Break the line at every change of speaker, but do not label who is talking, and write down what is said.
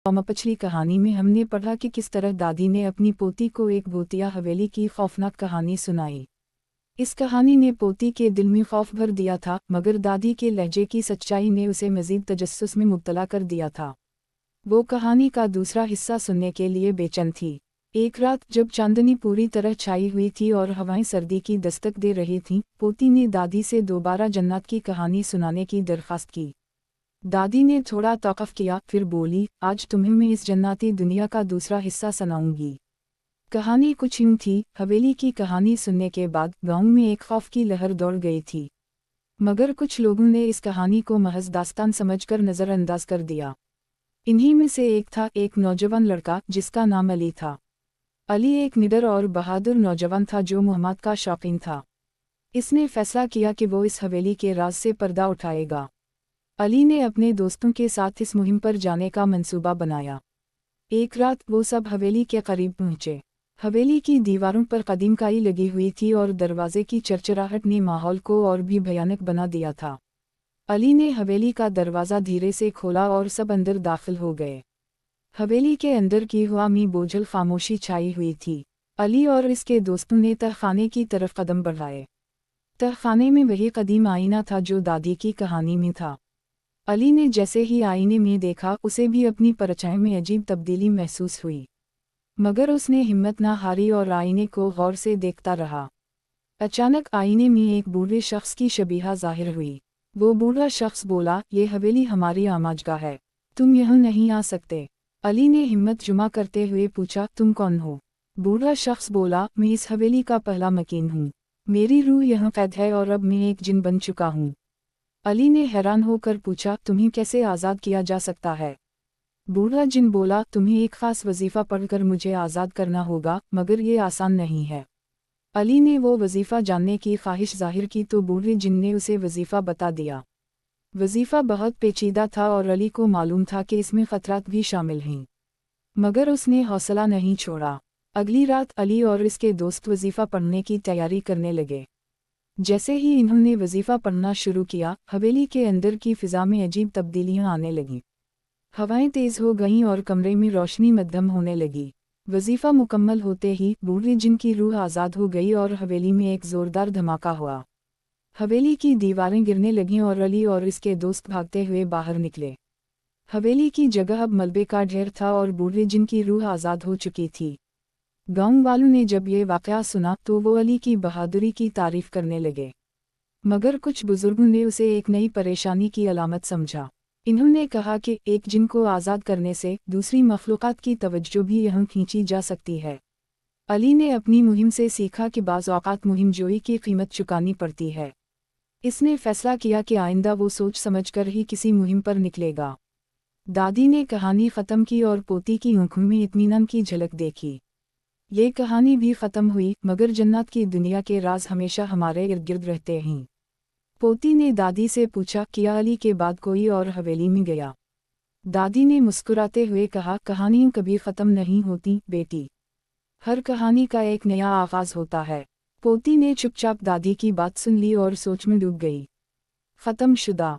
पिछली कहानी में हमने पढ़ा कि किस तरह दादी ने अपनी पोती को एक भूतिया हवेली की खौफनाक कहानी सुनाई। इस कहानी ने पोती के दिल में खौफ भर दिया था, मगर दादी के लहजे की सच्चाई ने उसे मज़ीद तजस्सुस में मुब्तला कर दिया था। वो कहानी का दूसरा हिस्सा सुनने के लिए बेचैन थी। एक रात जब चांदनी पूरी तरह छाई हुई थी और हवाएं सर्दी की दस्तक दे रही थीं, पोती ने दादी से दोबारा जन्नत की कहानी सुनाने की दरख्वास्त की। दादी ने थोड़ा तौक़ुफ़ किया, फिर बोली, आज तुम्हें मैं इस जन्नती दुनिया का दूसरा हिस्सा सुनाऊंगी। कहानी कुछ यूं थी। हवेली की कहानी सुनने के बाद गांव में एक खौफ की लहर दौड़ गई थी, मगर कुछ लोगों ने इस कहानी को महज दास्तान समझकर नज़रअंदाज कर दिया। इन्हीं में से एक था एक नौजवान लड़का जिसका नाम अली था। अली एक निडर और बहादुर नौजवान था जो मुहम्मद का शौकीन था। इसने फैसला किया कि वो इस हवेली के राज से पर्दा उठाएगा। अली ने अपने दोस्तों के साथ इस मुहिम पर जाने का मंसूबा बनाया। एक रात वो सब हवेली के करीब पहुंचे। हवेली की दीवारों पर कदीम काई लगी हुई थी और दरवाजे की चरचराहट ने माहौल को और भी भयानक बना दिया था। अली ने हवेली का दरवाज़ा धीरे से खोला और सब अंदर दाखिल हो गए। हवेली के अंदर की हवा में बोझल खामोशी छाई हुई थी। अली और इसके दोस्तों ने तहखाने की तरफ कदम बढ़ाए। तहखाने में वही कदीम आईना था जो दादी की कहानी में था। अली ने जैसे ही आईने में देखा, उसे भी अपनी परछाई में अजीब तब्दीली महसूस हुई, मगर उसने हिम्मत न हारी और आईने को गौर से देखता रहा। अचानक आईने में एक बूढ़े शख्स की शबीहा ज़ाहिर हुई। वो बूढ़ा शख्स बोला, ये हवेली हमारी आमाजगाह है, तुम यहाँ नहीं आ सकते। अली ने हिम्मत जुमा करते हुए पूछा, तुम कौन हो? बूढ़ा शख्स बोला, मैं इस हवेली का पहला मकीन हूँ। मेरी रूह यहाँ कैद है और अब मैं एक जिन बन चुका हूँ। अली ने हैरान होकर पूछा, तुम्हें कैसे आज़ाद किया जा सकता है? बूढ़ा जिन बोला, तुम्हें एक ख़ास वजीफ़ा पढ़कर मुझे आज़ाद करना होगा, मगर ये आसान नहीं है। अली ने वो वजीफ़ा जानने की ख्वाहिश जाहिर की तो बूढ़े जिन ने उसे वजीफ़ा बता दिया। वजीफ़ा बहुत पेचीदा था और अली को मालूम था कि इसमें ख़तरात भी शामिल हैं, मगर उसने हौसला नहीं छोड़ा। अगली रात अली और इसके दोस्त वजीफ़ा पढ़ने की तैयारी करने लगे। जैसे ही इन्होंने वजीफ़ा पढ़ना शुरू किया, हवेली के अंदर की फ़िज़ा में अजीब तब्दीलियां आने लगीं। हवाएं तेज़ हो गईं और कमरे में रोशनी मध्यम होने लगी। वजीफ़ा मुकम्मल होते ही बूढ़े जिन की रूह आज़ाद हो गई और हवेली में एक ज़ोरदार धमाका हुआ। हवेली की दीवारें गिरने लगीं और अली और इसके दोस्त भागते हुए बाहर निकले। हवेली की जगह अब मलबे का ढेर था और बूढ़े जिन की रूह आज़ाद हो चुकी थी। गाँव वालों ने जब ये वाक़या सुना तो वो अली की बहादुरी की तारीफ़ करने लगे, मगर कुछ बुज़ुर्गों ने उसे एक नई परेशानी की अलामत समझा। इन्होंने कहा कि एक जिन को आज़ाद करने से दूसरी मखलूक़ात की तवज्जो भी यहाँ खींची जा सकती है। अली ने अपनी मुहिम से सीखा कि बाज़ औक़ात मुहिम जोई की कीमत चुकानी पड़ती है। इसने फ़ैसला किया कि आइंदा वो सोच समझकर ही किसी मुहिम पर निकलेगा। दादी ने कहानी ख़त्म की और पोती की आँखों में इत्मीनान की झलक देखी। ये कहानी भी ख़त्म हुई, मगर जन्नत की दुनिया के राज हमेशा हमारे इर्द गिर्द रहते हैं। पोती ने दादी से पूछा, क्या अली के बाद कोई और हवेली में गया? दादी ने मुस्कुराते हुए कहा, कहानियाँ कभी ख़त्म नहीं होती बेटी, हर कहानी का एक नया आगाज़ होता है। पोती ने चुपचाप दादी की बात सुन ली और सोच में डूब गई। ख़त्म शुदा।